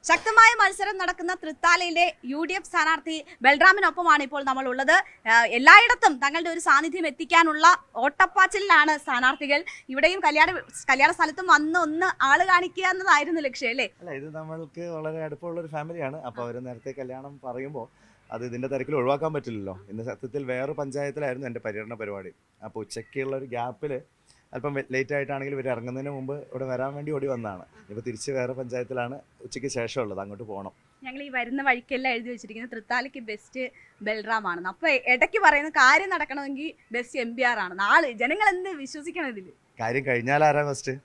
ശക്തമായ മത്സരം നടക്കുന്ന തൃത്താലയിലെ UDF സ്ഥാനാർത്ഥി ബൽറാമിനൊപ്പമാണ് ഇപ്പോൾ നമ്മൾ ഉള്ളത്. എല്ലായിടത്തും തങ്ങളുടെ ഒരു സാന്നിധ്യം എത്തിക്കാനുള്ള ഓട്ടപ്പാച്ചിലാണ് സ്ഥാനാർത്ഥികൾ. ഇവിടെയും കല്യാണ സ്ഥലത്തും ഒന്ന് ആള് കാണിക്കുക എന്നതായിരുന്നു ലക്ഷ്യം അല്ലേ? അല്ല, ഇത് നമ്മൾക്ക് വളരെ അടുപ്പമുള്ള ഒരു ഫാമിലിയാണ്. അപ്പോൾ അവർ നേരത്തെ കല്യാണം പറയുമ്പോൾ അത് ഇതിൻ്റെ തിരക്കിൽ ഒഴിവാക്കാൻ പറ്റില്ലല്ലോ. ഇന്ന് സത്യത്തിൽ വേറെ പഞ്ചായത്തിലായിരുന്നു എൻ്റെ പര്യടന പരിപാടി. അപ്പോൾ ഉച്ചയ്ക്കുള്ള ഒരു ഗ്യാപ്പിൽ അല്പം ലേറ്റ് ആയിട്ടാണെങ്കിൽ ഇവർ ഇറങ്ങുന്നതിന് മുമ്പ് ഇവിടെ വരാൻ വേണ്ടി ഓടി വന്നതാണ്. ഇപ്പോൾ തിരിച്ച് വേറെ പഞ്ചായത്തിലാണ് ഉച്ചയ്ക്ക് ശേഷമുള്ളത്, അങ്ങോട്ട് പോകണം. ഞങ്ങൾ ഈ വരുന്ന വഴിക്കെല്ലാം എഴുതി വെച്ചിരിക്കുന്നത് തൃത്താലയ്ക്ക് ബെസ്റ്റ് ബൽറാം ആണെന്ന്. അപ്പോൾ ഇടയ്ക്ക് പറയുന്ന കാര്യം നടക്കണമെങ്കിൽ ബെസ്റ്റ് MBR ആണ്. നാളെ ജനങ്ങൾ എന്ത് വിശ്വസിക്കണം ഇതിൽ? കാര്യം കഴിഞ്ഞാൽ ആരാ ഫസ്റ്റ്?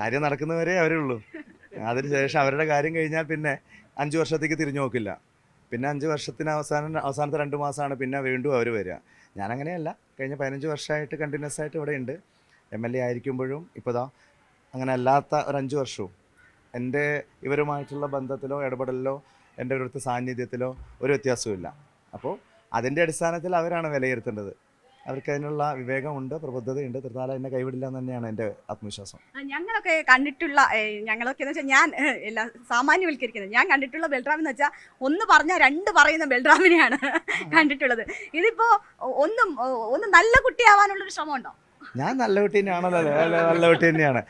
കാര്യം നടക്കുന്നവരേ അവരുള്ളൂ. അതിനുശേഷം അവരുടെ കാര്യം കഴിഞ്ഞാൽ പിന്നെ 5 വർഷത്തേക്ക് തിരിഞ്ഞു നോക്കില്ല. പിന്നെ 5 വർഷത്തിന് അവസാനത്തെ 2 മാസമാണ് പിന്നെ വീണ്ടും അവർ വരിക. ഞാനങ്ങനെയല്ല, കഴിഞ്ഞ 15 വർഷമായിട്ട് കണ്ടിന്യൂസ് ആയിട്ട് ഇവിടെ ഉണ്ട്. MLA ആയിരിക്കുമ്പോഴും ഇപ്പോൾ അങ്ങനെ അല്ലാത്ത ഒരു 5 വർഷവും എൻ്റെ ഇവരുമായിട്ടുള്ള ബന്ധത്തിലോ ഇടപെടലിലോ എൻ്റെ ഒരു സാന്നിധ്യത്തിലോ ഒരു വ്യത്യാസവുമില്ല. അപ്പോൾ അതിൻ്റെ അടിസ്ഥാനത്തിൽ അവരാണ് വിലയിരുത്തേണ്ടത്. അവർക്ക് അതിനുള്ള വിവേകമുണ്ട്, പ്രബുദ്ധതയുണ്ട്. തൃത്താല എന്നെ കൈവിടില്ല എന്ന് തന്നെയാണ് എൻ്റെ ആത്മവിശ്വാസം. ഞങ്ങളൊക്കെ കണ്ടിട്ടുള്ള ഞങ്ങളൊക്കെ എന്ന് വെച്ചാൽ ഞാൻ എല്ലാ സാമാന്യവൽക്കരിക്കുന്നത്, ഞാൻ കണ്ടിട്ടുള്ള ബൽറാം എന്ന് വെച്ചാൽ ഒന്ന് പറഞ്ഞാൽ 2 പറയുന്ന ബൽറാമിനെയാണ് കണ്ടിട്ടുള്ളത്. ഇതിപ്പോ ഒന്ന് നല്ല കുട്ടിയാവാനുള്ളൊരു ശ്രമമുണ്ടോ? ഞാൻ നല്ല കുട്ടി തന്നെയാണല്ലോ, നല്ല കുട്ടി തന്നെയാണ്.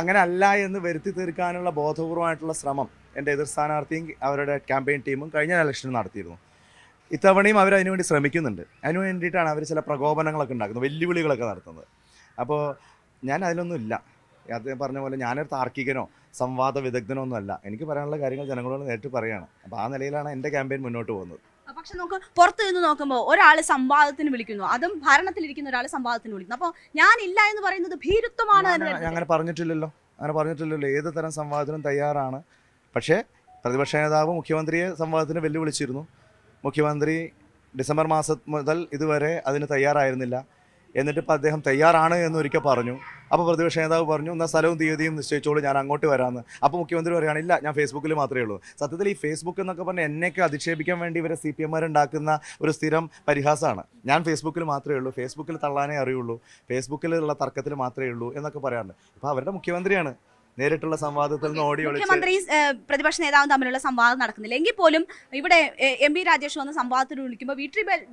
അങ്ങനെ അല്ല എന്ന് വരുത്തി തീർക്കാനുള്ള ബോധപൂർവമായിട്ടുള്ള ശ്രമം എൻ്റെ എതിർ സ്ഥാനാർത്ഥിയും അവരുടെ ക്യാമ്പയിൻ ടീമും കഴിഞ്ഞ ഇലക്ഷനിൽ നടത്തിയിരുന്നു. ഇത്തവണയും അവർ അതിനുവേണ്ടി ശ്രമിക്കുന്നുണ്ട്. അതിനു വേണ്ടിയിട്ടാണ് അവർ ചില പ്രകോപനങ്ങളൊക്കെ ഉണ്ടാക്കുന്നത്, വെല്ലുവിളികളൊക്കെ നടത്തുന്നത്. അപ്പോൾ ഞാൻ അതിലൊന്നും ഇല്ല. അദ്ദേഹം പറഞ്ഞ പോലെ ഞാനൊരു താർക്കികനോ സംവാദ വിദഗ്ധനോ ഒന്നും അല്ല. എനിക്ക് പറയാനുള്ള കാര്യങ്ങൾ ജനങ്ങളോട് നേരിട്ട് പറയുകയാണ്. അപ്പോൾ ആ നിലയിലാണ് എൻ്റെ ക്യാമ്പയിൻ മുന്നോട്ട് പോകുന്നത്. പക്ഷെ നമുക്ക് പുറത്ത് നിന്ന് നോക്കുമ്പോൾ ഒരാൾ സംവാദത്തിന് വിളിക്കുന്നു, അതും ഭരണത്തിലിരിക്കുന്ന ഒരാൾ സംവാദത്തിന് വിളിക്കുന്നു. അപ്പോൾ ഞാനില്ല എന്ന് പറയുന്നത് ഭീരുത്വമാണ്. അങ്ങനെ പറഞ്ഞിട്ടില്ലല്ലോ. ഏത് തരം സംവാദത്തിനും തയ്യാറാണ്. പക്ഷേ പ്രതിപക്ഷ നേതാവ് മുഖ്യമന്ത്രിയെ സംവാദത്തിന് വെല്ലുവിളിച്ചിരുന്നു. മുഖ്യമന്ത്രി ഡിസംബർ മാസം മുതൽ ഇതുവരെ അതിന് തയ്യാറായിരുന്നില്ല. എന്നിട്ടിപ്പോൾ അദ്ദേഹം തയ്യാറാണ് എന്നൊരിക്കൽ പറഞ്ഞു. അപ്പോൾ പ്രതിപക്ഷ നേതാവ് പറഞ്ഞു, എന്നാൽ സ്ഥലവും തീയതിയും നിശ്ചയിച്ചോളൂ, ഞാൻ അങ്ങോട്ട് വരാമെന്ന്. അപ്പോൾ മുഖ്യമന്ത്രി പറയുകയാണ്, ഇല്ല, ഞാൻ ഫേസ്ബുക്കിൽ മാത്രമേ ഉള്ളൂ. സത്യത്തിൽ ഈ ഫേസ്ബുക്ക് എന്നൊക്കെ പറഞ്ഞാൽ എന്നെയൊക്കെ അധിക്ഷേപിക്കാൻ വേണ്ടി ഇവരെ CPM ഉണ്ടാക്കുന്ന ഒരു സ്ഥിരം പരിഹാസമാണ്. ഞാൻ ഫേസ്ബുക്കിൽ മാത്രമേ ഉള്ളൂ, ഫേസ്ബുക്കിൽ തള്ളാനേ അറിയുള്ളൂ, ഫേസ്ബുക്കിലുള്ള തർക്കത്തിൽ മാത്രമേ ഉള്ളൂ എന്നൊക്കെ പറയാറുണ്ട്. അപ്പോൾ അവരുടെ മുഖ്യമന്ത്രിയാണ് നേരിട്ടുള്ള സംവാദത്തിൽ നിന്ന് ഓടി ഒളിച്ച്. മുഖ്യമന്ത്രി പ്രതിപക്ഷ നേതാവും തമ്മിലുള്ള സംവാദം നടക്കുന്നില്ല എങ്കിൽ പോലും ഇവിടെ MP രാജേഷ് വന്ന് സംവാദത്തിന് വിളിക്കുമ്പോൾ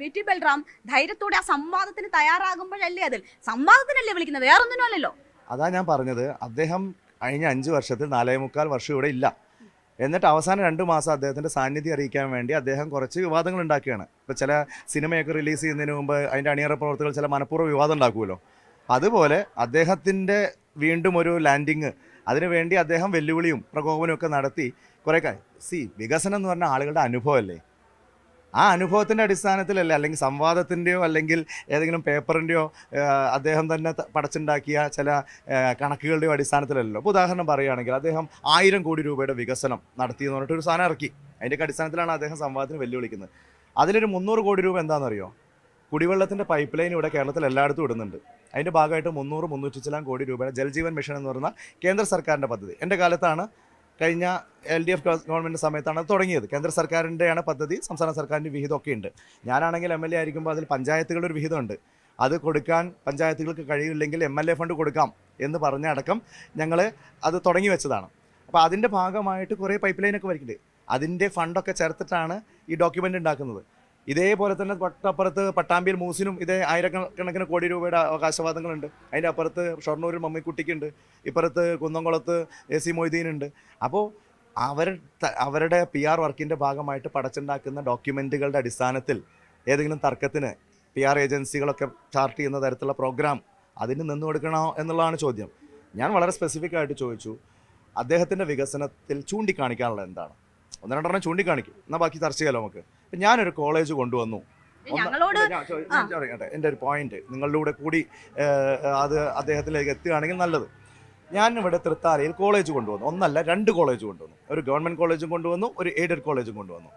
VT ബൽറാം ധൈര്യത്തോടെ ആ സംവാദത്തിന് തയ്യാറാകുമ്പോഴല്ലേ, അതിൽ സംവാദത്തിനല്ലേ വിളിക്കുന്നത്, വേറൊന്നിനും അല്ലല്ലോ. അതാ ഞാൻ പറഞ്ഞത്, അദ്ദേഹം കഴിഞ്ഞ 5 വർഷത്തിൽ 4.25 വർഷം ഇവിടെ ഇല്ല. എന്നിട്ട് അവസാനം 2 മാസം അദ്ദേഹത്തിൻ്റെ സാന്നിധ്യം അറിയിക്കാൻ വേണ്ടി അദ്ദേഹം കുറച്ച് വിവാദങ്ങൾ ഉണ്ടാക്കുകയാണ്. ഇപ്പോൾ ചില സിനിമയൊക്കെ റിലീസ് ചെയ്യുന്നതിന് മുമ്പ് അതിൻ്റെ അണിയറ പ്രവർത്തകർ ചില മനഃപൂർവ്വ വിവാദം ഉണ്ടാക്കുമല്ലോ. അതുപോലെ അദ്ദേഹത്തിൻ്റെ വീണ്ടും ഒരു ലാൻഡിങ്, അതിനുവേണ്ടി അദ്ദേഹം വെല്ലുവിളിയും പ്രകോപനവും ഒക്കെ നടത്തി കുറേ വികസനം എന്ന് പറഞ്ഞാൽ ആളുകളുടെ അനുഭവമല്ലേ. ആ അനുഭവത്തിൻ്റെ അടിസ്ഥാനത്തിലല്ലേ, അല്ലെങ്കിൽ സംവാദത്തിൻ്റെയോ അല്ലെങ്കിൽ ഏതെങ്കിലും പേപ്പറിൻ്റെയോ അദ്ദേഹം തന്നെ പടച്ചുണ്ടാക്കിയ ചില കണക്കുകളുടെയോ അടിസ്ഥാനത്തിലല്ലോ. ഇപ്പോൾ ഉദാഹരണം പറയുകയാണെങ്കിൽ അദ്ദേഹം 1000 കോടി രൂപയുടെ വികസനം നടത്തിയെന്ന് പറഞ്ഞിട്ടൊരു സാധനം ഇറക്കി. അതിൻ്റെയൊക്കെ അടിസ്ഥാനത്തിലാണ് അദ്ദേഹം സംവാദത്തിന് വെല്ലുവിളിക്കുന്നത്. അതിലൊരു 300 കോടി രൂപ എന്താണെന്നറിയോ? കുടിവെള്ളത്തിൻ്റെ പൈപ്പ് ലൈൻ ഇവിടെ കേരളത്തിൽ എല്ലായിടത്തും ഇടുന്നുണ്ട്. അതിൻ്റെ ഭാഗമായിട്ട് 300 കോടി രൂപയുടെ ജൽജീവൻ മിഷൻ എന്ന് പറയുന്ന കേന്ദ്ര സർക്കാരിൻ്റെ പദ്ധതി. എൻ്റെ കാലത്താണ്, കഴിഞ്ഞ LDF ഗവൺമെൻറ് സമയത്താണ് അത് തുടങ്ങിയത്. കേന്ദ്ര സർക്കാരിൻ്റെയാണ് പദ്ധതി, സംസ്ഥാന സർക്കാരിൻ്റെ വിഹിതമൊക്കെ ഉണ്ട്. ഞാനാണെങ്കിൽ MLA ആയിരിക്കുമ്പോൾ അതിൽ പഞ്ചായത്തുകളുടെ ഒരു വിഹിതമുണ്ട്. അത് കൊടുക്കാൻ പഞ്ചായത്തുകൾക്ക് കഴിയില്ലെങ്കിൽ MLA ഫണ്ട് കൊടുക്കാം എന്ന് പറഞ്ഞ അടക്കം ഞങ്ങൾ അത് തുടങ്ങി വെച്ചതാണ്. അപ്പോൾ അതിൻ്റെ ഭാഗമായിട്ട് കുറേ പൈപ്പ് ലൈനൊക്കെ വരയ്ക്കുന്നുണ്ട്. അതിൻ്റെ ഫണ്ടൊക്കെ ചേർത്തിട്ടാണ് ഈ ഡോക്യുമെൻ്റ് ഉണ്ടാക്കുന്നത്. ഇതേപോലെ തന്നെ തൊട്ടപ്പുറത്ത് പട്ടാമ്പിയിൽ മൂസിനും ഇതേ 1000 കോടി രൂപയുടെ അവകാശവാദങ്ങളുണ്ട്. അതിൻ്റെ അപ്പുറത്ത് ഷൊർണൂരിൽ മമ്മിക്കുട്ടിക്കുണ്ട്, ഇപ്പുറത്ത് കുന്നംകുളത്ത് AC മൊയ്തീനുണ്ട്. അപ്പോൾ അവരുടെ PR വർക്കിൻ്റെ ഭാഗമായിട്ട് പടച്ചുണ്ടാക്കുന്ന ഡോക്യുമെൻറ്റുകളുടെ അടിസ്ഥാനത്തിൽ ഏതെങ്കിലും തർക്കത്തിന് PR ഏജൻസികളൊക്കെ ചാർട്ട് ചെയ്യുന്ന തരത്തിലുള്ള പ്രോഗ്രാം അതിന് നിന്ന് കൊടുക്കണോ എന്നുള്ളതാണ് ചോദ്യം. ഞാൻ വളരെ സ്പെസിഫിക് ആയിട്ട് ചോദിച്ചു, അദ്ദേഹത്തിൻ്റെ വികസനത്തിൽ ചൂണ്ടിക്കാണിക്കാനുള്ളത് എന്താണ്? 1-2 ചൂണ്ടിക്കാണിക്കും, എന്നാൽ ബാക്കി ചർച്ച ചെയ്യാലോ നമുക്ക്. ഞാനൊരു കോളേജ് കൊണ്ടുവന്നു. എൻ്റെ ഒരു പോയിന്റ് നിങ്ങളുടെ കൂടി അത് അദ്ദേഹത്തിലേക്ക് എത്തുകയാണെങ്കിൽ നല്ലത്. ഞാനിവിടെ തൃത്താലയിൽ കോളേജ് കൊണ്ടുവന്നു, 1 അല്ല 2 കോളേജ് കൊണ്ടുവന്നു. ഒരു ഗവൺമെൻറ് കോളേജും കൊണ്ടുവന്നു, ഒരു എയ്ഡഡ് കോളേജും കൊണ്ടുവന്നു.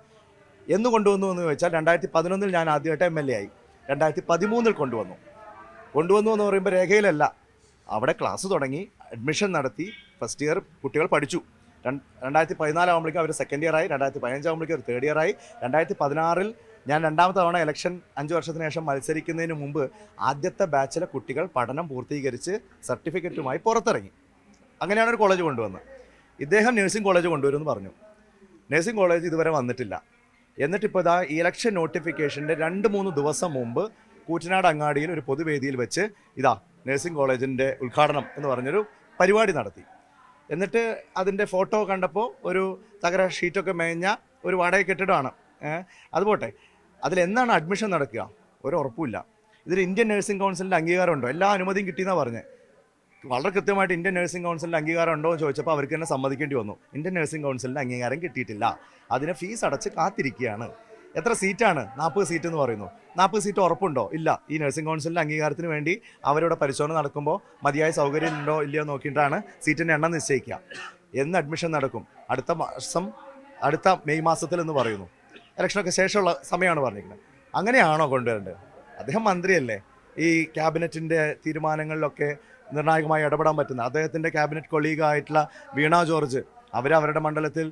എന്ന് കൊണ്ടുവന്നു എന്ന് ചോദിച്ചാൽ 2011 ഞാൻ ആദ്യമായിട്ട് MLA ആയി. 2013 കൊണ്ടുവന്നു എന്ന് പറയുമ്പോൾ രേഖയിലല്ല. അവിടെ ക്ലാസ് തുടങ്ങി, അഡ്മിഷൻ നടത്തി, ഫസ്റ്റ് ഇയർ കുട്ടികൾ പഠിച്ചു. 2014 ആകുമ്പോഴേക്കും അവർ സെക്കൻഡ് ഇയർ ആയി. 2015 ആകുമ്പോഴേക്കും ഒരു തേർഡ് ഇയർ ആയി. 2016 ഞാൻ 2ാമത്തെ തവണ ഇലക്ഷൻ 5 വർഷത്തിന് ശേഷം മത്സരിക്കുന്നതിന് മുമ്പ് ആദ്യത്തെ ബാച്ചിലെ കുട്ടികൾ പഠനം പൂർത്തീകരിച്ച് സർട്ടിഫിക്കറ്റുമായി പുറത്തിറങ്ങി. അങ്ങനെയാണ് ഒരു കോളേജ് കൊണ്ടുവന്നത്. ഇദ്ദേഹം നഴ്സിംഗ് കോളേജ് കൊണ്ടുവരുമെന്ന് പറഞ്ഞു. നഴ്സിംഗ് കോളേജ് ഇതുവരെ വന്നിട്ടില്ല. എന്നിട്ടിപ്പോൾ ഇതാ ഈ ഇലക്ഷൻ നോട്ടിഫിക്കേഷൻ്റെ 2-3 ദിവസം മുമ്പ് കൂറ്റനാട് അങ്ങാടിയിൽ ഒരു പൊതുവേദിയിൽ വെച്ച് ഇതാ നഴ്സിംഗ് കോളേജിൻ്റെ ഉദ്ഘാടനം എന്ന് പറഞ്ഞൊരു പരിപാടി നടത്തി. എന്നിട്ട് അതിൻ്റെ ഫോട്ടോ കണ്ടപ്പോൾ ഒരു തകര ഷീറ്റൊക്കെ മേഞ്ഞ ഒരു വാടക കെട്ടിടമാണ്. അതുപോട്ടെ, അതിലെന്താണ് അഡ്മിഷൻ നടക്കുക ഒരു ഉറപ്പുമില്ല. ഇതിൽ ഇന്ത്യൻ നഴ്സിംഗ് കൗൺസിലിൻ്റെ അംഗീകാരമുണ്ടോ? എല്ലാ അനുമതിയും കിട്ടിയെന്നാണ് പറഞ്ഞത്. വളരെ കൃത്യമായിട്ട് ഇന്ത്യൻ നഴ്സിംഗ് കൗൺസിലിൻ്റെ അംഗീകാരം ഉണ്ടോ എന്ന് ചോദിച്ചപ്പോൾ അവർക്ക് തന്നെ സമ്മതിക്കേണ്ടി വന്നു. ഇന്ത്യൻ നഴ്സിംഗ് കൗൺസിലിൻ്റെ അംഗീകാരം കിട്ടിയിട്ടില്ല, അതിന് ഫീസ് അടച്ച് കാത്തിരിക്കുകയാണ്. എത്ര സീറ്റാണ്? 40 സീറ്റ് എന്ന് പറയുന്നു. 40 സീറ്റ് ഉറപ്പുണ്ടോ? ഇല്ല. ഈ നഴ്സിംഗ് കൗൺസിലിൻ്റെ അംഗീകാരത്തിന് വേണ്ടി അവരുടെ പരിശോധന നടക്കുമ്പോൾ മതിയായ സൗകര്യം ഉണ്ടോ ഇല്ലയോ നോക്കിയിട്ടാണ് സീറ്റിൻ്റെ എണ്ണം നിശ്ചയിക്കുക. എന്ന് അഡ്മിഷൻ നടക്കും? അടുത്ത മെയ് മാസത്തിൽ എന്ന് പറയുന്നു. ഇലക്ഷനൊക്കെ ശേഷമുള്ള സമയമാണ് പറഞ്ഞിരിക്കുന്നത്. അങ്ങനെയാണോ കൊണ്ടുവരേണ്ടത്? അദ്ദേഹം മന്ത്രിയല്ലേ, ഈ ക്യാബിനറ്റിൻ്റെ തീരുമാനങ്ങളിലൊക്കെ നിർണായകമായി ഇടപെടാൻ പറ്റുന്ന അദ്ദേഹത്തിൻ്റെ ക്യാബിനറ്റ് കൊളീഗായിട്ടുള്ള വീണ ജോർജ് അവരുടെ മണ്ഡലത്തിൽ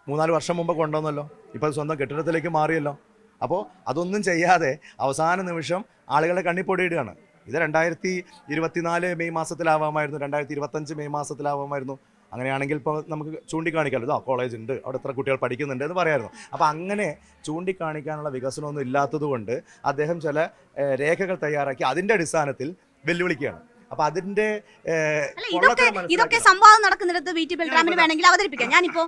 3-4 വർഷം മുമ്പ് കൊണ്ടുവന്നല്ലോ. ഇപ്പോൾ സ്വന്തം കെട്ടിടത്തിലേക്ക് മാറിയല്ലോ. അപ്പോൾ അതൊന്നും ചെയ്യാതെ അവസാന നിമിഷം ആളുകളെ കണ്ണിപ്പൊടിയിടുകയാണ്. ഇത് 2024 മെയ് മാസത്തിലാവാമായിരുന്നു, 2025 മെയ് മാസത്തിലാവാമായിരുന്നു. അങ്ങനെയാണെങ്കിൽ ഇപ്പോൾ നമുക്ക് ചൂണ്ടിക്കാണിക്കാമല്ലോ, ഇതാ കോളേജ് ഉണ്ട്, അവിടെ എത്ര കുട്ടികൾ പഠിക്കുന്നുണ്ട് എന്ന് പറയാമായിരുന്നു. അപ്പോൾ അങ്ങനെ ചൂണ്ടിക്കാണിക്കാനുള്ള വികസനമൊന്നും ഇല്ലാത്തതുകൊണ്ട് അദ്ദേഹം ചില രേഖകൾ തയ്യാറാക്കി അതിൻ്റെ അടിസ്ഥാനത്തിൽ വെല്ലുവിളിക്കുകയാണ്. അപ്പൊ അതിന്റെ ഇതൊക്കെ സംവാദം നടക്കുന്നിടത്ത് വി ടി ബൽറാമിന് വേണമെങ്കിൽ അവതരിപ്പിക്കാം. ഞാനിപ്പോ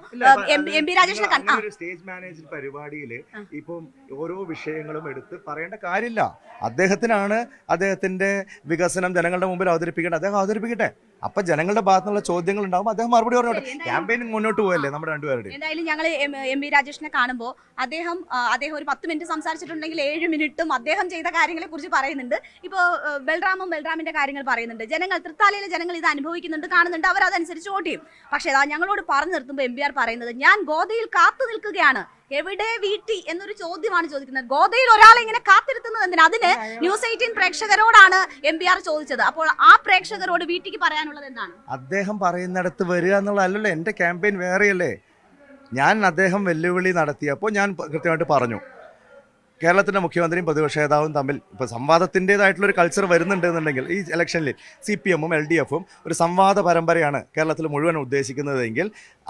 എം പി രാജേഷിനെ സ്റ്റേജ് മാനേജർ പരിപാടിയിൽ ഇപ്പം ഓരോ വിഷയങ്ങളും എടുത്ത് പറയേണ്ട കാര്യമില്ല. അദ്ദേഹത്തിനാണ് അദ്ദേഹത്തിന്റെ വികസനം ജനങ്ങളുടെ മുമ്പിൽ അവതരിപ്പിക്കേണ്ടത്. അദ്ദേഹം അവതരിപ്പിക്കട്ടെ. അപ്പൊ ജനങ്ങളുടെ ഭാഗത്തുനിന്നുള്ള ചോദ്യങ്ങൾ ഉണ്ടാകുമ്പോൾ അദ്ദേഹം മറുപടി പറഞ്ഞോട്ടെ. ക്യാമ്പയിനിങ് മുന്നോട്ട് പോയല്ലേ നമ്മുടെ രണ്ടുപേരുടെ. എന്തായാലും ഞങ്ങൾ എം പി രാജേഷിനെ കാണുമ്പോൾ അദ്ദേഹം ഒരു 10 മിനിറ്റ് സംസാരിച്ചിട്ടുണ്ടെങ്കിൽ 7 മിനിറ്റും അദ്ദേഹം ചെയ്ത കാര്യങ്ങളെ കുറിച്ച് പറയുന്നുണ്ട്. ഇപ്പോൾ ബൽറാമിന്റെ കാര്യങ്ങൾ പറയുന്നുണ്ട്. ജനങ്ങൾ, തൃത്താലയിലെ ജനങ്ങൾ ഇത് അനുഭവിക്കുന്നുണ്ട്, കാണുന്നുണ്ട്, അവർ അതനുസരിച്ച് വോട്ട് ചെയ്യും. പക്ഷേ ഞങ്ങളോട് പറഞ്ഞു നിർത്തുമ്പോൾ MBR പറയുന്നത്, ഞാൻ ഗോദയിൽ കാത്തു നിൽക്കുകയാണ്, എവിടെ വീട്ടി എന്നൊരു ചോദ്യമാണ് ചോദിക്കുന്നത്. ഗോദയിൽ ഒരാളെ ഇങ്ങനെ കാത്തിരുത്തുന്നത് എന്തിനാ? അതിന് ന്യൂസ് 18 പ്രേക്ഷകരോടാണ് MBR ചോദിച്ചത്. അപ്പോൾ ആ പ്രേക്ഷകരോട് വീട്ടിക്ക് പറയാനുള്ളത് എന്താണ്? അദ്ദേഹം പറയുന്നിടത്ത് വരിക എന്നുള്ളതല്ലല്ലോ. എൻ്റെ ക്യാമ്പയിൻ വേറെയല്ലേ. ഞാൻ അദ്ദേഹം വെല്ലുവിളി നടത്തിയപ്പോൾ ഞാൻ കൃത്യമായിട്ട് പറഞ്ഞു, കേരളത്തിൻ്റെ മുഖ്യമന്ത്രിയും പ്രതിപക്ഷ നേതാവും തമ്മിൽ ഇപ്പോൾ സംവാദത്തിൻ്റെതായിട്ടുള്ളൊരു കൾച്ചർ വരുന്നുണ്ടെന്നുണ്ടെങ്കിൽ ഈ ഇലക്ഷനിൽ CPM-ഉം LDF-ഉം ഒരു സംവാദ പരമ്പരയാണ് കേരളത്തിൽ മുഴുവൻ ഉദ്ദേശിക്കുന്നതെങ്കിൽ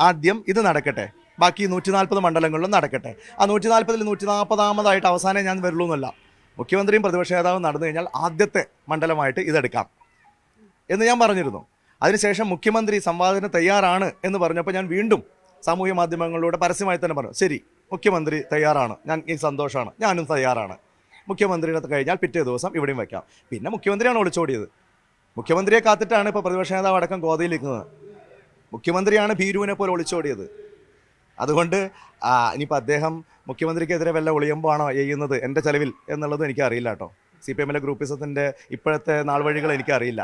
ആദ്യം ഇത് നടക്കട്ടെ, ബാക്കി 140 മണ്ഡലങ്ങളിലും നടക്കട്ടെ. ആ 140-ൽ 140-ാമതായിട്ട് അവസാനം ഞാൻ വരുള്ളൂ എന്നല്ല. മുഖ്യമന്ത്രിയും പ്രതിപക്ഷ നേതാവും നടന്നു കഴിഞ്ഞാൽ ആദ്യത്തെ മണ്ഡലമായിട്ട് ഇതെടുക്കാം എന്ന് ഞാൻ പറഞ്ഞിരുന്നു. അതിനുശേഷം മുഖ്യമന്ത്രി സംവാദത്തിന് തയ്യാറാണ് എന്ന് പറഞ്ഞപ്പോൾ ഞാൻ വീണ്ടും സാമൂഹ്യ മാധ്യമങ്ങളിലൂടെ പരസ്യമായി തന്നെ പറഞ്ഞു, ശരി മുഖ്യമന്ത്രി തയ്യാറാണ്, ഈ സന്തോഷമാണ്, ഞാനും തയ്യാറാണ്. മുഖ്യമന്ത്രിയുടെ കഴിഞ്ഞാൽ പിറ്റേ ദിവസം ഇവിടെയും വയ്ക്കാം. പിന്നെ മുഖ്യമന്ത്രിയാണ് ഒളിച്ചോടിയത്. മുഖ്യമന്ത്രിയെ കാത്തിട്ടാണ് ഇപ്പോൾ പ്രതിപക്ഷ നേതാവ് അടക്കം ഗോദയിൽ നിൽക്കുന്നത്. മുഖ്യമന്ത്രിയാണ് ഭീരുവിനെ പോലെ ഒളിച്ചോടിയത്. അതുകൊണ്ട് ഇനിയിപ്പോൾ അദ്ദേഹം മുഖ്യമന്ത്രിക്കെതിരെ വല്ല ഒളിയമ്പാണോ ചെയ്യുന്നത് എൻ്റെ ചെലവിൽ എന്നുള്ളത് എനിക്കറിയില്ല കേട്ടോ. CPM-ലെ ഗ്രൂപ്പിസത്തിൻ്റെ ഇപ്പോഴത്തെ നാൾ വഴികൾ എനിക്കറിയില്ല.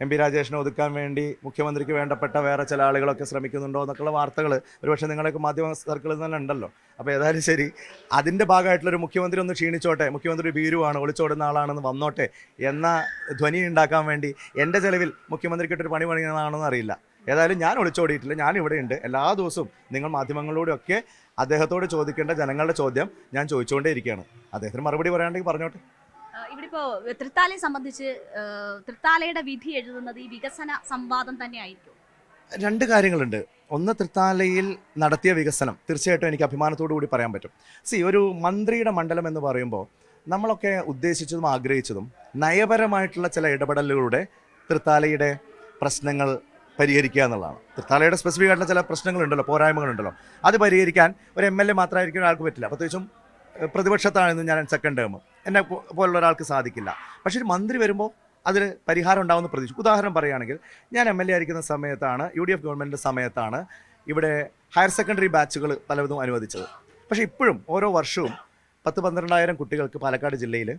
MP രാജേഷിനെ ഒതുക്കാൻ വേണ്ടി മുഖ്യമന്ത്രിക്ക് വേണ്ടപ്പെട്ട വേറെ ചില ആളുകളൊക്കെ ശ്രമിക്കുന്നുണ്ടോ എന്നൊക്കെയുള്ള വാർത്തകൾ ഒരുപക്ഷെ നിങ്ങളൊക്കെ മാധ്യമ സർക്കിളിൽ തന്നെ ഉണ്ടല്ലോ. അപ്പോൾ ഏതായാലും ശരി, അതിൻ്റെ ഭാഗമായിട്ടുള്ളൊരു മുഖ്യമന്ത്രി ഒന്ന് ക്ഷീണിച്ചോട്ടെ, മുഖ്യമന്ത്രി ഭീരുവാണ്, ഒളിച്ചോടുന്ന ആളാണെന്ന് വന്നോട്ടെ എന്ന ധ്വനി ഉണ്ടാക്കാൻ വേണ്ടി എൻ്റെ ചെലവിൽ മുഖ്യമന്ത്രിക്കിട്ടൊരു പണി പണിയണമെന്നാണെന്ന് അറിയില്ല. ഏതായാലും ഞാൻ ഒളിച്ചോടിയിട്ടില്ല, ഞാൻ ഇവിടെയുണ്ട്. എല്ലാ ദിവസവും നിങ്ങൾ മാധ്യമങ്ങളിലൂടെയൊക്കെ അദ്ദേഹത്തോട് ചോദിക്കേണ്ട ജനങ്ങളുടെ ചോദ്യം ഞാൻ ചോദിച്ചുകൊണ്ടേ ഇരിക്കുകയാണ്. അദ്ദേഹത്തിന് മറുപടി പറയാണ്ടെങ്കിൽ പറഞ്ഞോട്ടെ. ഇവിടെ ഇപ്പോൾ തൃത്താലയെ സംബന്ധിച്ച് തൃത്താലയുടെ വിധി എഴുതുന്നത് ഈ വികസന സംവാദം തന്നെ ആയിരിക്കും. 2 കാര്യങ്ങളുണ്ട്. ഒന്ന്, തൃത്താലയിൽ നടത്തിയ വികസനം തീർച്ചയായിട്ടും എനിക്ക് അഭിമാനത്തോടു കൂടി പറയാൻ പറ്റും. ഒരു മന്ത്രിയുടെ മണ്ഡലം എന്ന് പറയുമ്പോൾ നമ്മളൊക്കെ ഉദ്ദേശിച്ചതും ആഗ്രഹിച്ചതും നയപരമായിട്ടുള്ള ചില ഇടപെടലുകളുടെ തൃത്താലയുടെ പ്രശ്നങ്ങൾ പരിഹരിക്കുക എന്നുള്ളതാണ്. തൃത്താലയുടെ സ്പെസിഫിക് ആയിട്ടുള്ള ചില പ്രശ്നങ്ങളുണ്ടല്ലോ, പോരായ്മകളുണ്ടല്ലോ, അത് പരിഹരിക്കാൻ ഒരു MLA മാത്രമായിരിക്കും ഒരാൾക്ക് പറ്റില്ല. പ്രത്യേകിച്ചും പ്രതിപക്ഷത്താണെന്ന് ഞാൻ സെക്കൻഡ് ടേം, എന്നെ പോലുള്ള ഒരാൾക്ക് സാധിക്കില്ല. പക്ഷേ ഒരു മന്ത്രി വരുമ്പോൾ അതിന് പരിഹാരം ഉണ്ടാകുമെന്ന് പ്രതീക്ഷിക്കും. ഉദാഹരണം പറയുകയാണെങ്കിൽ, ഞാൻ MLA ആയിരിക്കുന്ന സമയത്താണ്, UDF ഗവൺമെൻറ്റിൻ്റെ സമയത്താണ് ഇവിടെ ഹയർ സെക്കൻഡറി ബാച്ചുകൾ പലതും അനുവദിച്ചത്. പക്ഷേ ഇപ്പോഴും ഓരോ വർഷവും 10-12,000 കുട്ടികൾക്ക് പാലക്കാട് ജില്ലയിൽ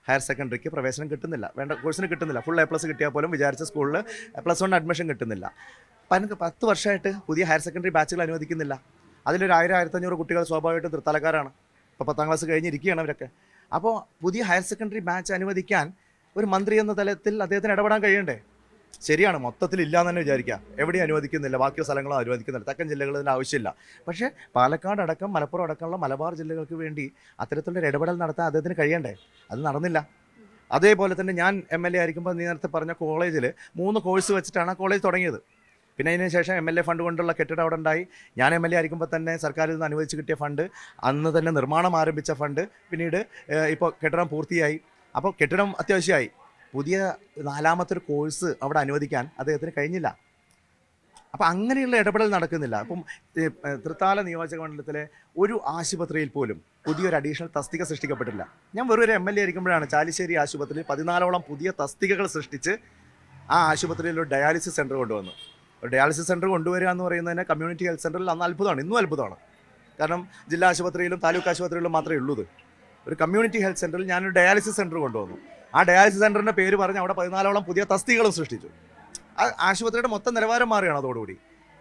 ഹയർ സെക്കൻഡറിക്ക് പ്രവേശനം കിട്ടുന്നില്ല, വേണ്ട കോഴ്സിന് കിട്ടുന്നില്ല. ഫുൾ A+ കിട്ടിയാൽ പോലും വിചാരിച്ച സ്കൂളിൽ +1 അഡ്മിഷൻ കിട്ടുന്നില്ല. 10 വർഷമായിട്ട് പുതിയ ഹയർ സെക്കൻഡറി ബാച്ചുകൾ അനുവദിക്കുന്നില്ല. അതിലൊരു 1000-1500 കുട്ടികൾ സ്വാഭാവികമായിട്ടും തൃത്താലക്കാരാണ്. ഇപ്പോൾ 10ാം ക്ലാസ് കഴിഞ്ഞിരിക്കുകയാണ് അവരൊക്കെ. അപ്പോൾ പുതിയ ഹയർ സെക്കൻഡറി ബാച്ച് അനുവദിക്കാൻ ഒരു മന്ത്രി എന്ന തലത്തിൽ അദ്ദേഹത്തിന് ഇടപെടാൻ കഴിയണ്ടേ? ശരിയാണ്, മൊത്തത്തിൽ ഇല്ല എന്ന് തന്നെ വിചാരിക്കുക, എവിടെയും അനുവദിക്കുന്നില്ല, ബാക്കി സ്ഥലങ്ങളും അനുവദിക്കുന്നില്ല, തെക്കൻ ജില്ലകളിൽ ഇതിൻ്റെ ആവശ്യമില്ല. പക്ഷേ പാലക്കാട് അടക്കം മലപ്പുറം അടക്കമുള്ള മലബാർ ജില്ലകൾക്ക് വേണ്ടി അത്തരത്തിലുള്ള ഇടപെടൽ നടത്താൻ അദ്ദേഹത്തിന് കഴിയണ്ടേ? അത് നടന്നില്ല. അതേപോലെ തന്നെ ഞാൻ MLA ആയിരിക്കുമ്പോൾ നേരത്തെ പറഞ്ഞ കോളേജിൽ 3 കോഴ്സ് വെച്ചിട്ടാണ് ആ കോളേജ് തുടങ്ങിയത്. പിന്നെ അതിന് ശേഷം MLA ഫണ്ട് കൊണ്ടുള്ള കെട്ടിടം അവിടെ ഉണ്ടായി. ഞാൻ MLA ആയിരിക്കുമ്പോൾ തന്നെ സർക്കാരിൽ നിന്ന് അനുവദിച്ച് കിട്ടിയ ഫണ്ട്, അന്ന് തന്നെ നിർമ്മാണം ആരംഭിച്ച ഫണ്ട്, പിന്നീട് ഇപ്പോൾ കെട്ടിടം പൂർത്തിയായി. അപ്പോൾ കെട്ടിടം അത്യാവശ്യമായി. പുതിയ 4ാമത്തെ കോഴ്സ് അവിടെ അനുവദിക്കാൻ അദ്ദേഹത്തിന് കഴിഞ്ഞില്ല. അപ്പം അങ്ങനെയുള്ള ഇടപെടൽ നടക്കുന്നില്ല. അപ്പം തൃത്താല നിയോജക മണ്ഡലത്തിലെ ഒരു ആശുപത്രിയിൽ പോലും പുതിയൊരു അഡീഷണൽ തസ്തിക സൃഷ്ടിക്കപ്പെട്ടില്ല. ഞാൻ വെറൊരു MLA ആയിരിക്കുമ്പോഴാണ് ചാലിശ്ശേരി ആശുപത്രിയിൽ 14ഓളം പുതിയ തസ്തികകൾ സൃഷ്ടിച്ച് ആ ആശുപത്രിയിൽ ഒരു ഡയാലിസിസ് സെൻറ്റർ കൊണ്ടുവന്നു. ഒരു ഡയാലിസിസ് സെൻറ്റർ കൊണ്ടുവരിക എന്ന് പറയുന്നതിന് കമ്മ്യൂണിറ്റി ഹെൽത്ത് സെൻ്ററിൽ അന്ന് അത്ഭുതമാണ്, ഇന്നും അത്ഭുതമാണ്. കാരണം ജില്ലാ ആശുപത്രിയിലും താലൂക്ക് ആശുപത്രിയിലും മാത്രമേ ഉള്ളൂ. ഒരു കമ്മ്യൂണിറ്റി ഹെൽത്ത് സെൻ്ററിൽ ഞാനൊരു ഡയാലിസിസ് സെൻറ്റർ കൊണ്ടുവന്നു. ആ ഡയാലിസിസ് സെൻ്ററിൻ്റെ പേര് പറഞ്ഞ് അവിടെ 14ഓളം പുതിയ തസ്തികകളും സൃഷ്ടിച്ചു. ആശുപത്രിയുടെ മൊത്തം നിലവാരം മാറുകയാണ് അതോടുകൂടി.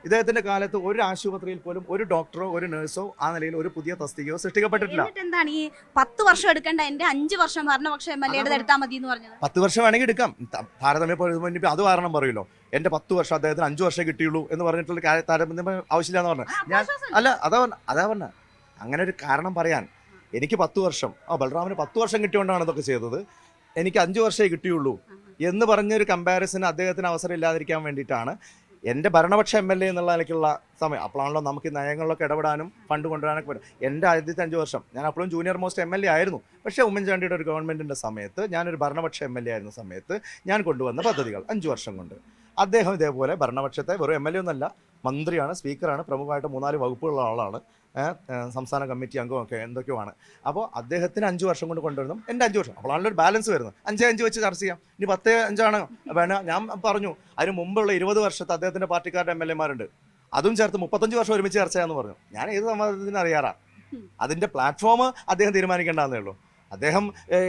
ഇദ്ദേഹത്തിന്റെ കാലത്ത് ഒരു ആശുപത്രിയിൽ പോലും ഒരു ഡോക്ടറോ ഒരു നഴ്സോ ആ നിലയിൽ ഒരു പുതിയ തസ്തികയോ സൃഷ്ടിക്കപ്പെട്ടിട്ടില്ല. എന്താണ് ഈ 10 വർഷം എടുക്കേണ്ട എന്റെ 5 വർഷം ഭരണപക്ഷ MLA എടുത്താൽ മതി എന്ന് പറഞ്ഞത്? 10 വർഷം വേണമെങ്കിൽ എടുക്കാം. താരതമ്യം അത് കാരണം പറയുമല്ലോ, എന്റെ 10 വർഷം അദ്ദേഹത്തിന് 5 വർഷം കിട്ടിയുള്ളൂ എന്ന് പറഞ്ഞിട്ടുള്ള താരതമ്യം ആവശ്യമില്ല എന്ന് പറഞ്ഞു. ഞാൻ അതാ പറഞ്ഞ അങ്ങനെ ഒരു കാരണം പറയാൻ. എനിക്ക് 10 വർഷം, ബൽറാമിന് 10 വർഷം കിട്ടിയോണ്ടാണ് ഇതൊക്കെ ചെയ്തത്, എനിക്ക് 5 വർഷമേ കിട്ടിയുള്ളൂ എന്ന് പറഞ്ഞൊരു കമ്പാരിസൺ അദ്ദേഹത്തിന് അവസരം ഇല്ലാതിരിക്കാൻ വേണ്ടിയിട്ടാണ് എൻ്റെ ഭരണപക്ഷ MLA എന്നുള്ള നിലയ്ക്കുള്ള സമയം. അപ്പോഴാണല്ലോ നമുക്ക് നയങ്ങളിലൊക്കെ ഇടപെടാനും ഫണ്ട് കൊണ്ടുവരാനൊക്കെ പറ്റും. എൻ്റെ ആദ്യത്തെ 5 വർഷം ഞാൻ അപ്പോഴും ജൂനിയർ മോസ്റ്റ് MLA ആയിരുന്നു. പക്ഷേ ഉമ്മൻചാണ്ടിയുടെ ഒരു ഗവൺമെൻറ്റിൻ്റെ സമയത്ത്, ഞാനൊരു ഭരണപക്ഷ MLA ആയിരുന്ന സമയത്ത് ഞാൻ കൊണ്ടുവന്ന പദ്ധതികൾ 5 വർഷം കൊണ്ട്. അദ്ദേഹം ഇതേപോലെ ഭരണപക്ഷത്തെ വെറും MLA ഒന്നല്ല, മന്ത്രിയാണ്, സ്പീക്കറാണ്, പ്രമുഖമായിട്ട് 3-4 വകുപ്പുള്ള ആളാണ്, സംസ്ഥാന കമ്മിറ്റി അംഗമൊക്കെ എന്തൊക്കെയാണ്. അപ്പോൾ അദ്ദേഹത്തിന് 5 വർഷം കൊണ്ട് കൊണ്ടുവരുന്നു, എൻ്റെ 5 വർഷം. അപ്പോഴാണല്ലോ ഒരു ബാലൻസ് വരുന്നത്. 5-5 വെച്ച് ചർച്ച ചെയ്യാം. ഇനി 10-5 വേണം. ഞാൻ പറഞ്ഞു അതിന് മുമ്പുള്ള 20 വർഷത്തെ അദ്ദേഹത്തിൻ്റെ പാർട്ടിക്കാരുടെ MLA മാരുണ്ട്, അതും ചേർത്ത് 35 വർഷം ഒരുമിച്ച് ചർച്ച ചെയ്യാമെന്ന് പറഞ്ഞു. ഞാൻ ഏത് സമ്മതത്തിന് അറിയാറാ. അതിൻ്റെ പ്ലാറ്റ്ഫോം അദ്ദേഹം തീരുമാനിക്കേണ്ടതെന്നേ ഉള്ളൂ. അദ്ദേഹം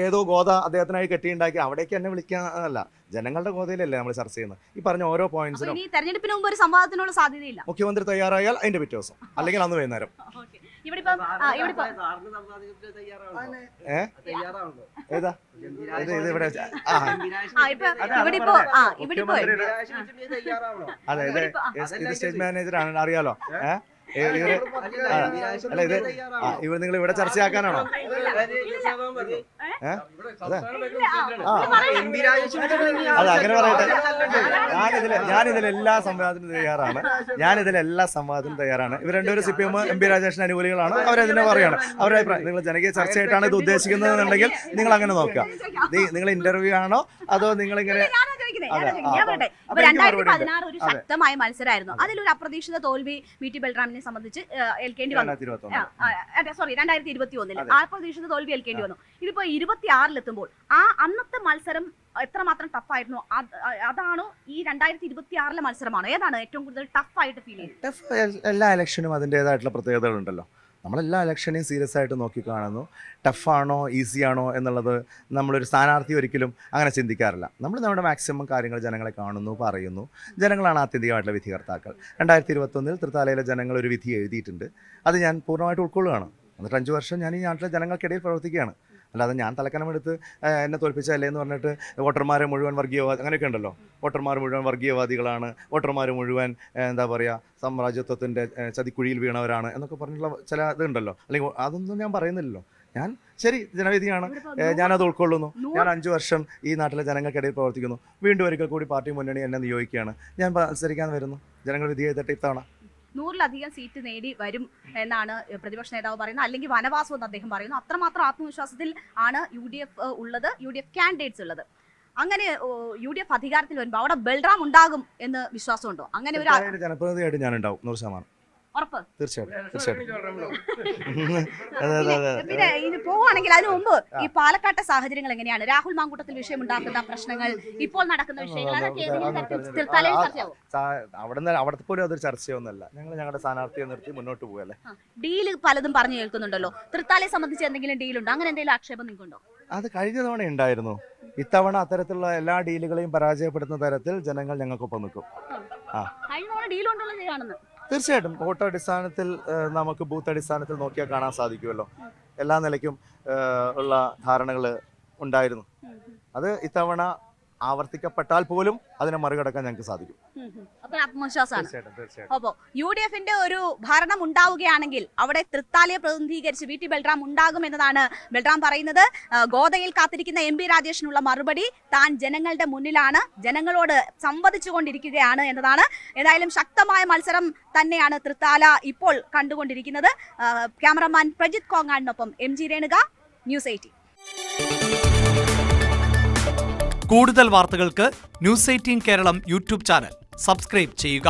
ഏതോ ഗോത അദ്ദേഹത്തിനായി കെട്ടിയുണ്ടാക്കി അവിടേക്ക് എന്നെ വിളിക്കാനല്ല, ജനങ്ങളുടെ ഗോതയിലല്ലേ നമ്മൾ ചർച്ച ചെയ്യുന്നത്. ഈ പറഞ്ഞ ഓരോ പോയിന്റ്സിനും തെരഞ്ഞെടുപ്പിന് മുമ്പ് ഒരു സംവാദത്തിനുള്ള സാധ്യതയില്ല. മുഖ്യമന്ത്രി തയ്യാറായാൽ അതിന്റെ പിറ്റേ ദിവസം, അല്ലെങ്കിൽ അന്ന് വൈകുന്നേരം. ഏതാ അതെ, ഇത് സ്റ്റേറ്റ് മാനേജറാണ്, അറിയാലോ. അല്ല ഇത് നിങ്ങൾ ഇവിടെ ചർച്ചയാക്കാനാണോ? അതെ, അങ്ങനെ പറയട്ടെ. ഞാനിതിലെല്ലാ സംവാദത്തിനും തയ്യാറാണ്. ഇവർ രണ്ടുപേരും CPM MP രാജേഷിന്റെ അനുകൂലികളാണ്. അവരതിനെ പറയാണ് അവരുടെ അഭിപ്രായം. നിങ്ങൾ ജനകീയ ചർച്ചയായിട്ടാണ് ഇത് ഉദ്ദേശിക്കുന്നതെന്നുണ്ടെങ്കിൽ നിങ്ങൾ അങ്ങനെ നോക്കുക. നിങ്ങൾ ഇന്റർവ്യൂ ആണോ അതോ നിങ്ങളിങ്ങനെ? 2016 ഒരു ശക്തമായ മത്സരമായിരുന്നു. അതിലൊരു അപ്രതീക്ഷിത തോൽവി VT ബൽറാമിനെ സംബന്ധിച്ച് ഏൽക്കേണ്ടി വന്നു. 2021 അപ്രതീക്ഷിത തോൽവി ഏൽക്കേണ്ടി വന്നു. ഇതിപ്പോ 26-ലെത്തുമ്പോൾ ആ അന്നത്തെ മത്സരം എത്രമാത്രം ടഫായിരുന്നു? അതാണോ ഈ 2026-ലെ മത്സരമാണോ? ഏതാണ് ഏറ്റവും കൂടുതൽ ടഫായിട്ട് ഫീൽ ചെയ്യുന്നത്? എല്ലാ ഇലക്ഷനും അതിൻ്റെതായിട്ടുള്ള പ്രത്യേകതകളുണ്ടല്ലോ. നമ്മളെല്ലാ ഇലക്ഷനെയും സീരിയസ് ആയിട്ട് നോക്കി കാണുന്നു. ടഫാണോ ഈസിയാണോ എന്നുള്ളത് നമ്മളൊരു സ്ഥാനാർത്ഥി ഒരിക്കലും അങ്ങനെ ചിന്തിക്കാറില്ല. നമ്മൾ നമ്മുടെ മാക്സിമം കാര്യങ്ങൾ ജനങ്ങളെ കാണുന്നു, പറയുന്നു. ജനങ്ങളാണ് ആത്യന്തികമായിട്ടുള്ള വിധികർത്താക്കൾ. 2021 തൃത്താലയിലെ ജനങ്ങൾ ഒരു വിധി എഴുതിയിട്ടുണ്ട്. അത് ഞാൻ പൂർണ്ണമായിട്ട് ഉൾക്കൊള്ളുകയാണ്. എന്നിട്ട് 5 വർഷം ഞാൻ ഈ നാട്ടിലെ ജനങ്ങൾക്കിടയിൽ പ്രവർത്തിക്കുകയാണ്. അല്ലാതെ ഞാൻ തലക്കനമെടുത്ത് എന്നെ തോൽപ്പിച്ചല്ലേ എന്ന് പറഞ്ഞിട്ട് വോട്ടർമാരെ മുഴുവൻ വർഗീയവാദി അങ്ങനെയൊക്കെ ഉണ്ടല്ലോ. വോട്ടർമാർ മുഴുവൻ വർഗീയവാദികളാണ്, വോട്ടർമാർ മുഴുവൻ എന്താ പറയുക സാമ്രാജ്യത്വത്തിൻ്റെ ചതിക്കുഴിയിൽ വീണവരാണ് എന്നൊക്കെ പറഞ്ഞുള്ള ചില ഇതുണ്ടല്ലോ. അല്ലെങ്കിൽ അതൊന്നും ഞാൻ പറയുന്നില്ലല്ലോ. ഞാൻ ശരി, ജനവിധിയാണ്, ഞാനത് ഉൾക്കൊള്ളുന്നു. ഞാൻ 5 വർഷം ഈ നാട്ടിലെ ജനങ്ങൾക്കിടയിൽ പ്രവർത്തിക്കുന്നു. വീണ്ടും ഒരിക്കൽ കൂടി പാർട്ടി മുന്നണി എന്നെ നിയോഗിക്കുകയാണ്. ഞാൻ മത്സരിക്കാൻ വരുന്നു. ജനങ്ങൾ വിധി ചെയ്തിട്ട് ഇത്തവണ 100-ലധികം സീറ്റ് നേടി വരും എന്നാണ് പ്രതിപക്ഷ നേതാവ് പറയുന്നത്. അല്ലെങ്കിൽ വനവാസം എന്ന് അദ്ദേഹം പറയുന്നു. അത്രമാത്രം ആത്മവിശ്വാസത്തിൽ ആണ് UDF ഉള്ളത്, UDF കാൻഡിഡേറ്റ്സ് ഉള്ളത്. അങ്ങനെ UDF അധികാരത്തിൽ വരുമ്പോൾ അവിടെ ബൽറാം ഉണ്ടാകും എന്ന് വിശ്വാസമുണ്ടോ? അങ്ങനെ ഒരു ജനപ്രതിനിധിയായിട്ട് ഞാൻ ഉണ്ടാവും 100%. ഉറപ്പ്? തീർച്ചയായിട്ടും. പിന്നെ ഇത് പോവുകയാണെങ്കിൽ അതിനു മുമ്പ് ഈ പാലക്കാട്ടെ സാഹചര്യങ്ങൾ എങ്ങനെയാണ്? രാഹുൽ മാങ്കൂട്ടത്തിൽ വിഷയം ഉണ്ടാക്കുന്ന പ്രശ്നങ്ങൾ, ഇപ്പോൾ നടക്കുന്ന വിഷയങ്ങൾ, അവിടെ പോലും അതൊരു ചർച്ചയൊന്നുമല്ല. ഞങ്ങൾ ഞങ്ങളുടെ സ്ഥാനാർത്ഥിയെ നിർത്തി മുന്നോട്ട് പോകല്ലേ. ഡീല് പലതും പറഞ്ഞു കേൾക്കുന്നുണ്ടല്ലോ. തൃത്താലയെ സംബന്ധിച്ച് എന്തെങ്കിലും ഡീലുണ്ടോ? അങ്ങനെ എന്തെങ്കിലും ആക്ഷേപം നിങ്ങൾക്കുണ്ടോ? അത് കഴിഞ്ഞ തവണ ഉണ്ടായിരുന്നു. ഇത്തവണ അത്തരത്തിലുള്ള എല്ലാ ഡീലുകളെയും പരാജയപ്പെടുത്തുന്ന തരത്തിൽ ജനങ്ങൾ ഞങ്ങൾക്കൊപ്പം നിൽക്കും. തീർച്ചയായിട്ടും വോട്ട് അടിസ്ഥാനത്തിൽ നമുക്ക് ബൂത്ത് അടിസ്ഥാനത്തിൽ നോക്കിയാൽ കാണാൻ സാധിക്കുമല്ലോ. എല്ലാ നിലയ്ക്കും ഉള്ള ധാരണകൾ ഉണ്ടായിരുന്നു. അത് ഇത്തവണ ആവർത്തിക്കപ്പെട്ടാൽ പോലും അതിനെ മറികടക്കാൻ ഞങ്ങൾക്ക് സാധിക്കും. അപ്പൊ ആത്മവിശ്വാസമാണ്. തീർച്ചയായിട്ടും. അപ്പോ UDF-ന്റെ ഒരു ഭരണം ഉണ്ടാവുകയാണെങ്കിൽ അവിടെ തൃത്താലയെ പ്രതിനിധീകരിച്ച് VT ബൽറാം ഉണ്ടാകും എന്നതാണ് ബൽറാം പറയുന്നത്. ഗോദയിൽ കാത്തിരിക്കുന്ന MP രാജേഷിനുള്ള മറുപടി താൻ ജനങ്ങളുടെ മുന്നിലാണ്, ജനങ്ങളോട് സംവദിച്ചുകൊണ്ടിരിക്കുകയാണ് എന്നതാണ്. ഏതായാലും ശക്തമായ മത്സരം തന്നെയാണ് തൃത്താല ഇപ്പോൾ കണ്ടുകൊണ്ടിരിക്കുന്നത്. ക്യാമറമാൻ പ്രജിത് കോങ്ങാടിനൊപ്പം MG രേണുക, ന്യൂസ് 18. കൂടുതൽ വാർത്തകൾക്ക് news 18 Keralam YouTube channel subscribe ചെയ്യുക.